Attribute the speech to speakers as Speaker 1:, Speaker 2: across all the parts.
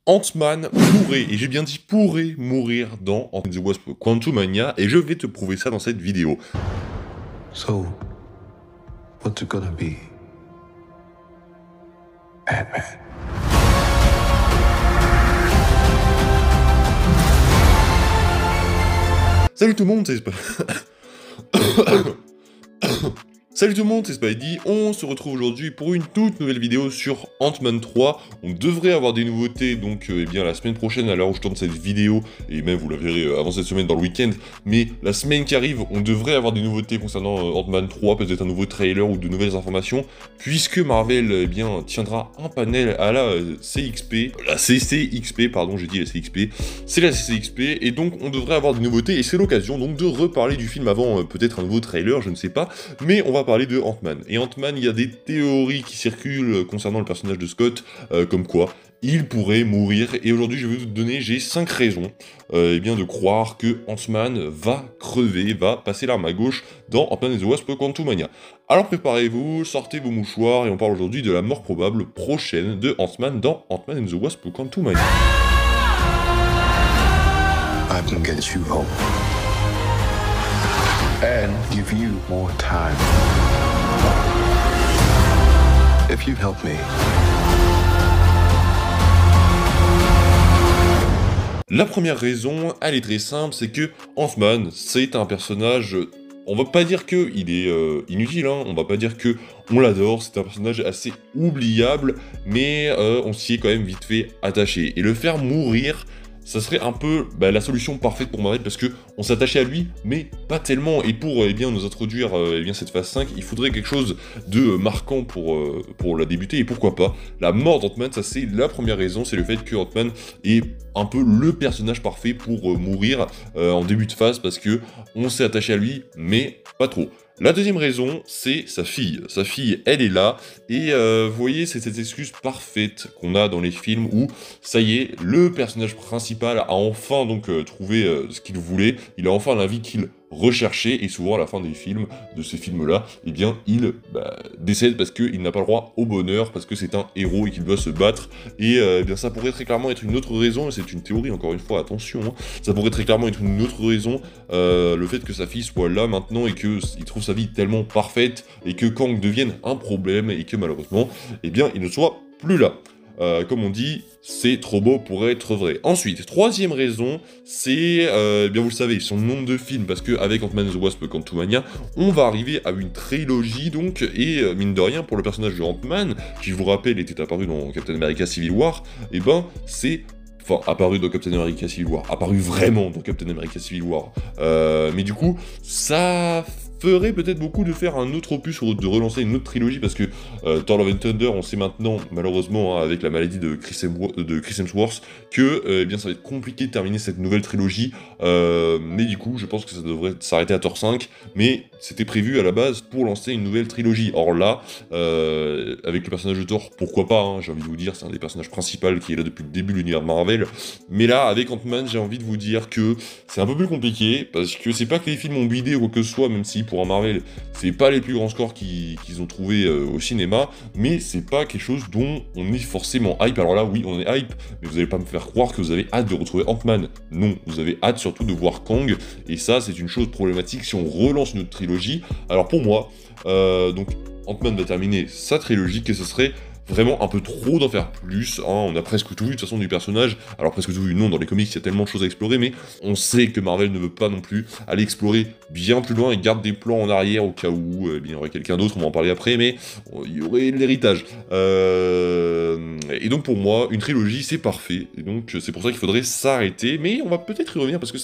Speaker 1: Ant-Man pourrait, et j'ai bien dit pourrait, mourir dans Ant-Man the Wasp Quantumania, et je vais te prouver ça dans cette vidéo.
Speaker 2: So, what's it gonna be? Ant-Man.
Speaker 1: Salut tout le monde, c'est Salut tout le monde, c'est Spidey, on se retrouve aujourd'hui pour une toute nouvelle vidéo sur Ant-Man 3. On devrait avoir des nouveautés donc eh bien la semaine prochaine à l'heure où je tourne cette vidéo, et même vous la verrez avant cette semaine dans le week-end, mais la semaine qui arrive, on devrait avoir des nouveautés concernant Ant-Man 3, peut-être un nouveau trailer ou de nouvelles informations, puisque Marvel eh bien tiendra un panel à la CCXP, pardon, j'ai dit la CXP, c'est la CCXP, et donc on devrait avoir des nouveautés, et c'est l'occasion donc de reparler du film avant peut-être un nouveau trailer, je ne sais pas, mais on va parler de Ant-Man. Et Ant-Man, il y a des théories qui circulent concernant le personnage de Scott, comme quoi il pourrait mourir, et aujourd'hui je vais vous donner, j'ai 5 raisons eh bien, de croire que Ant-Man va crever, va passer l'arme à gauche dans Ant-Man and the Wasp Quantumania. Alors préparez-vous, sortez vos mouchoirs, et on parle aujourd'hui de la mort probable prochaine de Ant-Man dans Ant-Man and the Wasp Quantumania.
Speaker 2: I can get you home. And give you more time. If you help me.
Speaker 1: La première raison, elle est très simple, c'est que Ant-Man, c'est un personnage, on va pas dire qu'il est inutile, hein, on va pas dire que on l'adore, c'est un personnage assez oubliable, mais on s'y est quand même vite fait attaché. Et le faire mourir, ça serait un peu la solution parfaite pour Marvel, parce que on s'attachait à lui, mais pas tellement. Et pour eh bien, nous introduire eh bien, cette phase 5, il faudrait quelque chose de marquant pour la débuter, et pourquoi pas. La mort d'Ant-Man, ça c'est la première raison, c'est le fait que Ant-Man est un peu le personnage parfait pour mourir en début de phase, parce que on s'est attaché à lui, mais pas trop. La deuxième raison, c'est sa fille. Sa fille, elle est là, et vous voyez, c'est cette excuse parfaite qu'on a dans les films où, ça y est, le personnage principal a enfin donc trouvé ce qu'il voulait, il a enfin la vie qu'il recherchait, et souvent à la fin des films, de ces films-là, eh bien, il décède parce qu'il n'a pas le droit au bonheur, parce que c'est un héros et qu'il doit se battre, et eh bien, ça pourrait très clairement être une autre raison, et c'est une théorie, encore une fois, attention, hein, ça pourrait très clairement être une autre raison, le fait que sa fille soit là maintenant, et qu'il trouve sa vie tellement parfaite, et que Kang devienne un problème, et que malheureusement, eh bien, il ne soit plus là. Comme on dit, c'est trop beau pour être vrai. Ensuite, troisième raison, c'est, bien vous le savez, son nombre de films, parce qu'avec Ant-Man and the Wasp Quantumania, on va arriver à une trilogie, donc, et mine de rien, pour le personnage de Ant-Man, qui je vous rappelle était apparu dans Captain America Civil War, et ben, c'est... Enfin, apparu dans Captain America Civil War, apparu vraiment dans Captain America Civil War, mais du coup, ça ferait peut-être beaucoup de faire un autre opus, ou de relancer une autre trilogie, parce que Thor Love and Thunder, on sait maintenant, malheureusement, hein, avec la maladie de Chris Hemsworth, que eh bien, ça va être compliqué de terminer cette nouvelle trilogie, mais du coup, je pense que ça devrait s'arrêter à Thor 5, mais c'était prévu à la base pour lancer une nouvelle trilogie. Or là, avec le personnage de Thor, pourquoi pas, hein, j'ai envie de vous dire, c'est un des personnages principaux qui est là depuis le début de l'univers Marvel, mais là, avec Ant-Man, j'ai envie de vous dire que c'est un peu plus compliqué, parce que c'est pas que les films ont bidé ou quoi que ce soit, même si pour un Marvel, c'est pas les plus grands scores qu'ils ont trouvé au cinéma, mais c'est pas quelque chose dont on est forcément hype. Alors là, oui, on est hype, mais vous allez pas me faire croire que vous avez hâte de retrouver Ant-Man. Non, vous avez hâte surtout de voir Kang, et ça, c'est une chose problématique si on relance une autre trilogie. Alors pour moi, donc Ant-Man va terminer sa trilogie, et ce serait vraiment un peu trop d'en faire plus, hein. On a presque tout vu de toute façon du personnage, alors presque tout vu, non, dans les comics il y a tellement de choses à explorer, mais on sait que Marvel ne veut pas non plus aller explorer bien plus loin et garde des plans en arrière au cas où il y aurait quelqu'un d'autre, on va en parler après, mais il y aurait l'héritage. Et donc pour moi, une trilogie c'est parfait, et donc c'est pour ça qu'il faudrait s'arrêter, mais on va peut-être y revenir parce que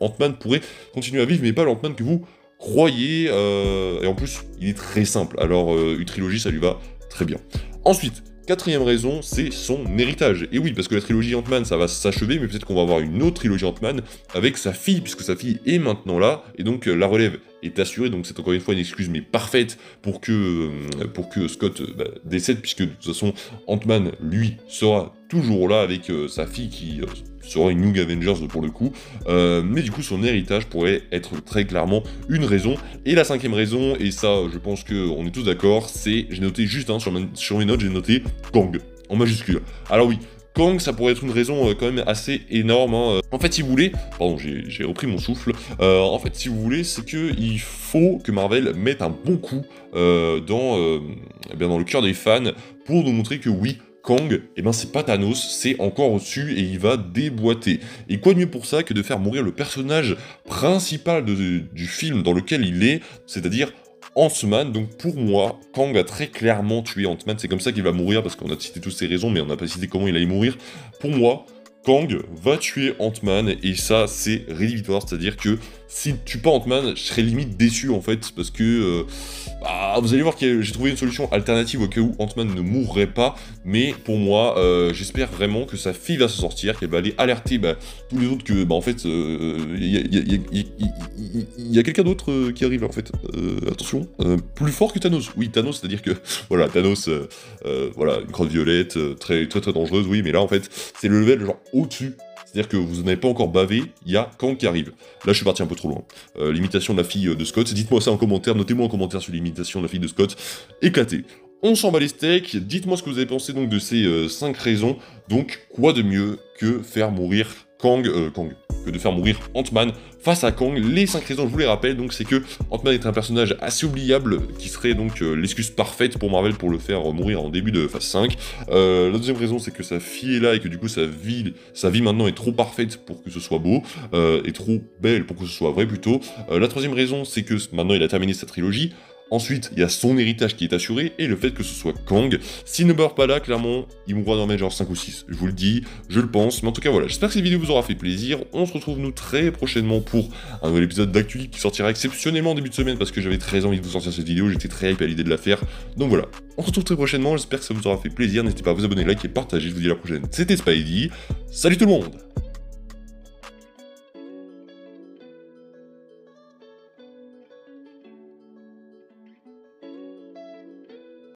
Speaker 1: Ant-Man pourrait continuer à vivre, mais pas l'Ant-Man que vous croyez, et en plus il est très simple, alors une trilogie ça lui va très bien. Ensuite, quatrième raison, c'est son héritage. Et oui, parce que la trilogie Ant-Man, ça va s'achever, mais peut-être qu'on va avoir une autre trilogie Ant-Man avec sa fille, puisque sa fille est maintenant là, et donc la relève est assurée, donc c'est encore une fois une excuse, mais parfaite, pour que Scott décède, puisque de toute façon, Ant-Man, lui, sera toujours là avec sa fille qui sera une Young Avengers pour le coup, mais du coup son héritage pourrait être très clairement une raison. Et la cinquième raison, et ça je pense qu'on est tous d'accord, c'est, j'ai noté juste sur mes notes, j'ai noté Kang, en majuscule. Alors oui, Kang, ça pourrait être une raison quand même assez énorme. Hein. En fait, si vous voulez, pardon, j'ai repris mon souffle. En fait, si vous voulez, c'est que il faut que Marvel mette un bon coup dans le cœur des fans pour nous montrer que oui, Kang, eh ben c'est pas Thanos, c'est encore au-dessus et il va déboîter. Et quoi de mieux pour ça que de faire mourir le personnage principal du film dans lequel il est, c'est-à-dire Ant-Man. Donc pour moi, Kang a très clairement tué Ant-Man, c'est comme ça qu'il va mourir, parce qu'on a cité toutes ces raisons, mais on n'a pas cité comment il allait mourir. Pour moi, Kang va tuer Ant-Man, et ça, c'est rédhibitoire, c'est-à-dire que s'il tue pas Ant-Man, je serais limite déçu, en fait, parce que... vous allez voir que j'ai trouvé une solution alternative au cas où Ant-Man ne mourrait pas, mais pour moi, j'espère vraiment que sa fille va se sortir, qu'elle va aller alerter tous les autres que, en fait, il y a quelqu'un d'autre qui arrive, en fait. Attention, plus fort que Thanos. Oui, Thanos, c'est-à-dire que, voilà, Thanos, voilà, une crotte violette, très dangereuse, oui, mais là, en fait, c'est le level, genre, au-dessus. C'est-à-dire que vous n'avez pas encore bavé, il y a Kang qui arrive. Là, je suis parti un peu trop loin. L'imitation de la fille de Scott, dites-moi ça en commentaire, notez-moi en commentaire sur l'imitation de la fille de Scott. Éclaté. On s'en bat les steaks, dites-moi ce que vous avez pensé donc de ces 5 raisons. Donc, quoi de mieux que faire mourir que de faire mourir Ant-Man face à Kang. Les 5 raisons, je vous les rappelle, donc c'est que Ant-Man est un personnage assez oubliable, qui serait donc l'excuse parfaite pour Marvel pour le faire mourir en début de phase 5. La deuxième raison, c'est que sa fille est là et que du coup sa vie maintenant est trop parfaite pour que ce soit beau, et trop belle pour que ce soit vrai plutôt. La troisième raison, c'est que maintenant il a terminé sa trilogie. Ensuite, il y a son héritage qui est assuré, et le fait que ce soit Kang. S'il ne meurt pas là, clairement, il mourra dans genre 5 ou 6. Je vous le dis, je le pense. Mais en tout cas, voilà, j'espère que cette vidéo vous aura fait plaisir. On se retrouve, nous, très prochainement pour un nouvel épisode d'Actu qui sortira exceptionnellement en début de semaine, parce que j'avais très envie de vous sortir cette vidéo, j'étais très hype à l'idée de la faire. Donc voilà, on se retrouve très prochainement, j'espère que ça vous aura fait plaisir. N'hésitez pas à vous abonner, liker et partager. Je vous dis à la prochaine. C'était Spidey. Salut tout le monde!